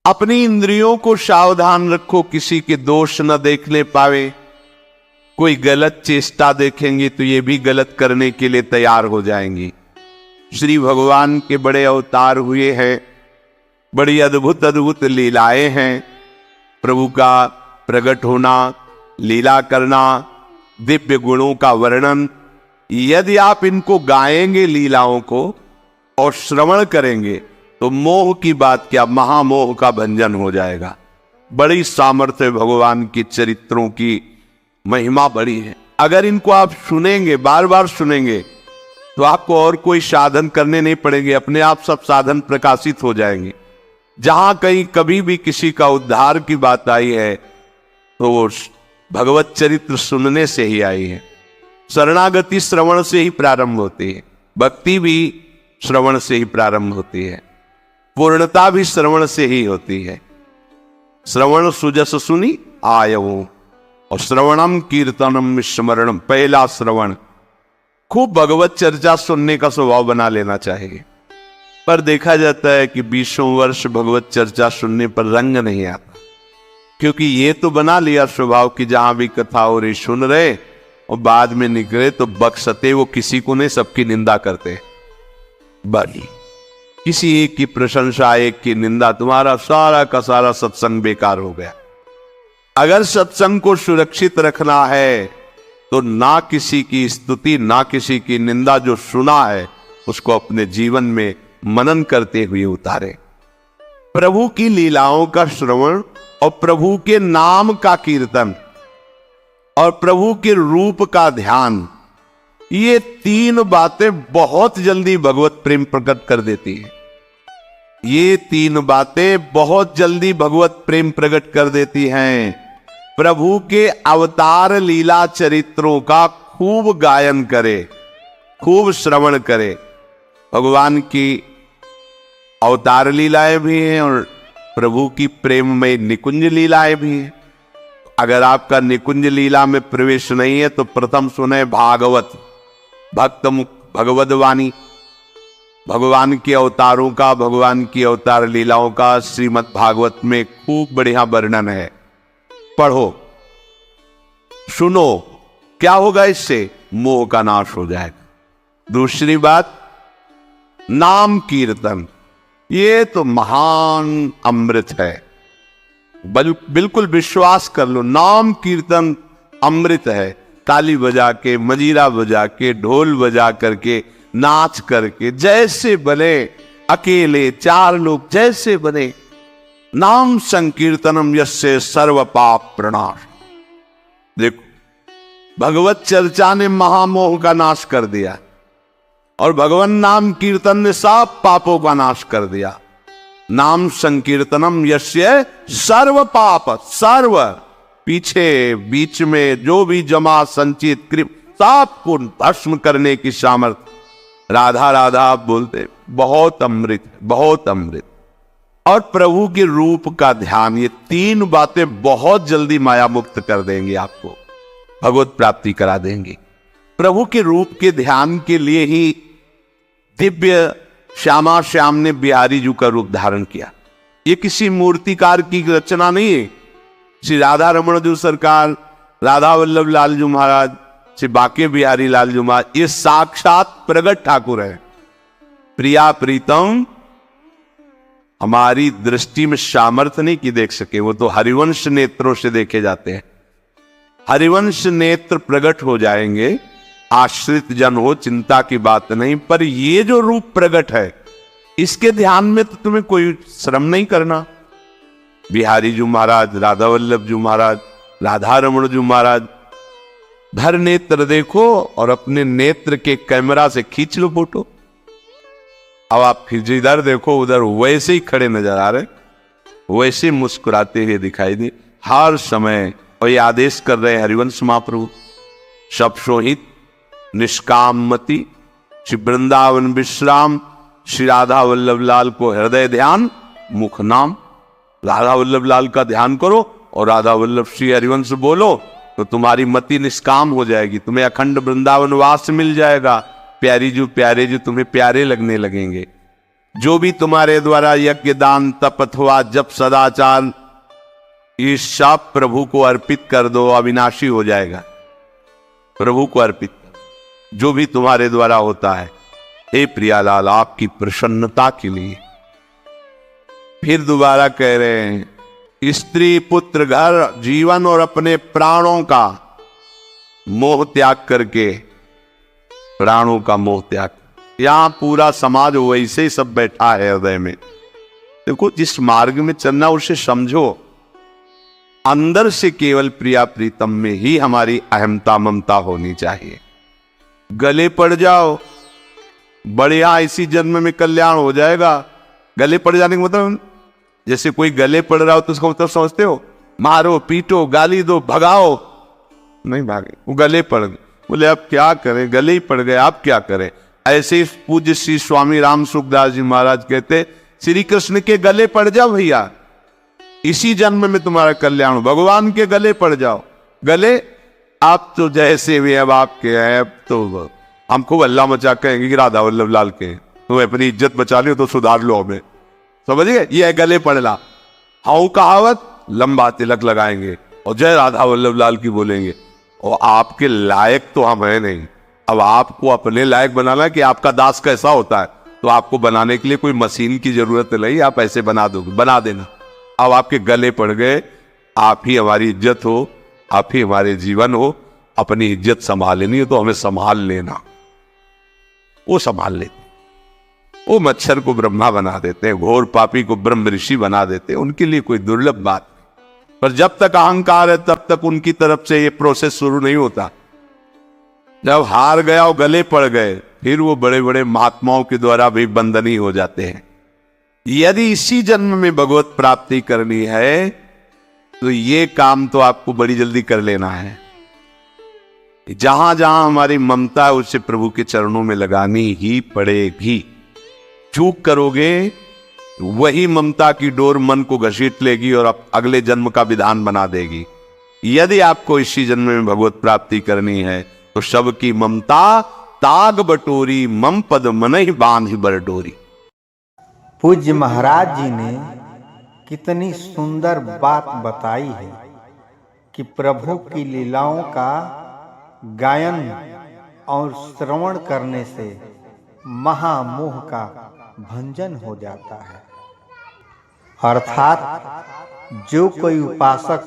अपनी इंद्रियों को सावधान रखो, किसी के दोष न देखने पावे। कोई गलत चेष्टा देखेंगे तो ये भी गलत करने के लिए तैयार हो जाएंगी। श्री भगवान के बड़े अवतार हुए हैं, बड़ी अद्भुत अद्भुत लीलाएं हैं। प्रभु का प्रकट होना, लीला करना, दिव्य गुणों का वर्णन, यदि आप इनको गाएंगे लीलाओं को और श्रवण करेंगे तो मोह की बात क्या, महामोह का भंजन हो जाएगा। बड़ी सामर्थ्य भगवान के चरित्रों की महिमा बड़ी है। अगर इनको आप सुनेंगे, बार बार सुनेंगे, तो आपको और कोई साधन करने नहीं पड़ेंगे, अपने आप सब साधन प्रकाशित हो जाएंगे। जहां कहीं कभी भी किसी का उद्धार की बात आई है तो वो भगवत चरित्र सुनने से ही आई है। शरणागति श्रवण से ही प्रारंभ होती है, भक्ति भी श्रवण से ही प्रारंभ होती है, पूर्णता भी श्रवण से ही होती है। श्रवण सुजस सुनी आयऊ, और श्रवणम कीर्तनम स्मरणम, पहला श्रवण। खूब भगवत चर्चा सुनने का स्वभाव बना लेना चाहिए। पर देखा जाता है कि 20 वर्ष भगवत चर्चा सुनने पर रंग नहीं आता, क्योंकि ये तो बना लिया स्वभाव कि जहां भी कथा हो रही सुन रहे और बाद में निकले तो बक्सते वो किसी को नहीं, सबकी निंदा करते। बड़ी किसी एक की प्रशंसा, एक की निंदा, तुम्हारा सारा का सारा सत्संग बेकार हो गया। अगर सत्संग को सुरक्षित रखना है तो ना किसी की स्तुति, ना किसी की निंदा, जो सुना है उसको अपने जीवन में मनन करते हुए उतारे। प्रभु की लीलाओं का श्रवण और प्रभु के नाम का कीर्तन और प्रभु के रूप का ध्यान, ये तीन बातें बहुत जल्दी भगवत प्रेम प्रकट कर देती है। ये तीन बातें बहुत जल्दी भगवत प्रेम प्रकट कर देती हैं। प्रभु के अवतार लीला चरित्रों का खूब गायन करे, खूब श्रवण करे। भगवान की अवतार लीलाएं भी हैं और प्रभु की प्रेम में निकुंज लीलाएं भी हैं। अगर आपका निकुंज लीला में प्रवेश नहीं है तो प्रथम सुने भागवत, भक्त मुख भगवद वाणी, भगवान के अवतारों का, भगवान की अवतार लीलाओं का श्रीमद् भागवत में खूब बढ़िया वर्णन है। पढ़ो, सुनो, क्या होगा इससे? मोह का नाश हो जाएगा। दूसरी बात, नाम कीर्तन, ये तो महान अमृत है। बिल्कुल विश्वास कर लो, नाम कीर्तन अमृत है। ताली बजा के, मजीरा बजा के, ढोल बजा करके, नाच करके, जैसे बने, अकेले, चार लोग, जैसे बने, नाम संकीर्तनम यस्य सर्व पाप प्रणाश। देखो, भगवत चर्चा ने महामोह का नाश कर दिया और भगवान नाम कीर्तन ने सब पापों का नाश कर दिया। नाम संकीर्तनम यस्य सर्व पाप, सर्व, पीछे बीच में जो भी जमा संचित कृप, सब को भस्म करने की सामर्थ्य। राधा राधा आप बोलते, बहुत अमृत, बहुत अमृत। और प्रभु के रूप का ध्यान, ये तीन बातें बहुत जल्दी माया मुक्त कर देंगे, आपको भगवत प्राप्ति करा देंगे। प्रभु के रूप के ध्यान के लिए ही दिव्य श्यामा श्याम ने बिहारी जी का रूप धारण किया। ये किसी मूर्तिकार की रचना नहीं है। श्री राधा रमण जी सरकार, राधा वल्लभ लाल जी महाराज, श्री बाके बिहारी लाल जी महाराज, ये साक्षात प्रगट ठाकुर है। प्रिया प्रीतम हमारी दृष्टि में सामर्थ्य नहीं कि देख सके, वो तो हरिवंश नेत्रों से देखे जाते हैं। हरिवंश नेत्र प्रकट हो जाएंगे, आश्रित जन हो, चिंता की बात नहीं। पर ये जो रूप प्रकट है, इसके ध्यान में तो तुम्हें कोई श्रम नहीं करना। बिहारी जी महाराज, राधा वल्लभ जी महाराज, राधा रमण जी महाराज, धर नेत्र देखो और अपने नेत्र के कैमरा से खींच लो फोटो। अब आप फिर जिधर देखो उधर वैसे ही खड़े नजर आ रहे, वैसे मुस्कुराते हुए दिखाई दे हर समय। और ये आदेश कर रहे हरिवंश महाप्रभु, सब सोहित निष्कामति, श्री वृंदावन विश्राम, श्री राधा वल्लभ लाल को हृदय ध्यान, मुख नाम। राधा वल्लभ लाल का ध्यान करो और राधा वल्लभ श्री हरिवंश बोलो तो तुम्हारी मति निष्काम हो जाएगी, तुम्हें अखंड वृंदावन वास मिल जाएगा। प्यारे जी तुम्हें प्यारे लगने लगेंगे। जो भी तुम्हारे द्वारा यज्ञ दान तप अथवा जप सदाचार, ये सब प्रभु को अर्पित कर दो, अविनाशी हो जाएगा। प्रभु को अर्पित कर जो भी तुम्हारे द्वारा होता है, हे प्रियालाल आपकी प्रसन्नता के लिए। फिर दोबारा कह रहे हैं, स्त्री पुत्र घर जीवन और अपने प्राणों का मोह त्याग करके, प्राणों का मोह त्याग। यहां पूरा समाज वैसे ही सब बैठा है हृदय में। देखो, जिस मार्ग में चलना उसे समझो। अंदर से केवल प्रिया प्रीतम में ही हमारी अहमता ममता होनी चाहिए। गले पड़ जाओ, बढ़िया, इसी जन्म में कल्याण हो जाएगा। गले पड़ जाने का मतलब, जैसे कोई गले पड़ रहा हो तो उसका मतलब समझते हो, मारो पीटो गाली दो भगाओ, नहीं भागे, वो गले पड़ गए। बोले अब क्या करें, गले ही पड़ गए, आप क्या करें। ऐसे ही पूज्य श्री स्वामी राम सुखदास जी महाराज कहते, श्री कृष्ण के गले पड़ जाओ भैया, इसी जन्म में तुम्हारा कल्याण हो। भगवान के गले पड़ जाओ। गले आप तो जैसे भी अब आपके हैं, अब तो हम खूब अल्लाह मचा कहेंगे कि राधा वल्लभ लाल के, तुम्हें अपनी इज्जत बचा लो तो सुधार लो हमें, समझिए। ये है गले पड़ना। हाउ कहावत, लंबा तिलक लगाएंगे और जय राधा वल्लभ लाल की बोलेंगे, और आपके लायक तो हम है नहीं। अब आपको अपने लायक बनाना कि आपका दास कैसा होता है, तो आपको बनाने के लिए कोई मशीन की जरूरत नहीं, आप ऐसे बना दोगे, बना देना। अब आपके गले पड़ गए, आप ही हमारी इज्जत हो, आप ही हमारे जीवन हो। अपनी इज्जत संभालनी हो तो हमें संभाल लेना। वो संभाल लेते, वो मच्छर को ब्रह्मा बना देते हैं, घोर पापी को ब्रह्म ऋषि बना देते हैं, उनके लिए कोई दुर्लभ बात नहीं। पर जब तक अहंकार है तब तक उनकी तरफ से ये प्रोसेस शुरू नहीं होता। जब हार गया और गले पड़ गए, फिर वो बड़े बड़े महात्माओं के द्वारा भी बंधनी हो जाते हैं। यदि इसी जन्म में भगवत प्राप्ति करनी है तो ये काम तो आपको बड़ी जल्दी कर लेना है। जहां जहां हमारी ममता है उसे प्रभु के चरणों में लगानी ही पड़ेगी। चूक करोगे, वही ममता की डोर मन को घसीट लेगी और अगले जन्म का विधान बना देगी। यदि आपको इसी जन्म में भगवत प्राप्ति करनी है तो सबकी ममता ताग बटोरी, मम पद मन ही बांध बर डोरी। पूज्य महाराज जी ने कितनी सुंदर बात बताई है कि प्रभु की लीलाओं का गायन और श्रवण करने से महामोह का भंजन हो जाता है। अर्थात जो कोई उपासक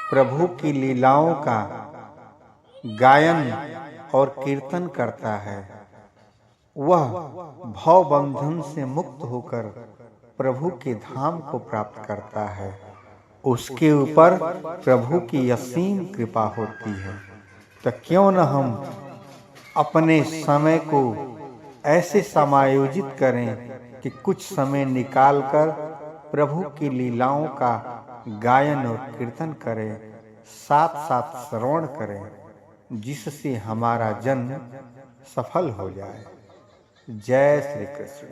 प्रभु की लीलाओं का गायन और कीर्तन करता है, वह भव बंधन से मुक्त होकर प्रभु के धाम को प्राप्त करता है। उसके ऊपर प्रभु की असीम कृपा होती है। तो क्यों न हम अपने समय को ऐसे समायोजित करें कि कुछ समय निकालकर प्रभु की लीलाओं का गायन और कीर्तन करें, साथ साथ श्रवण करें, जिससे हमारा जन्म सफल हो जाए। जय श्री कृष्ण।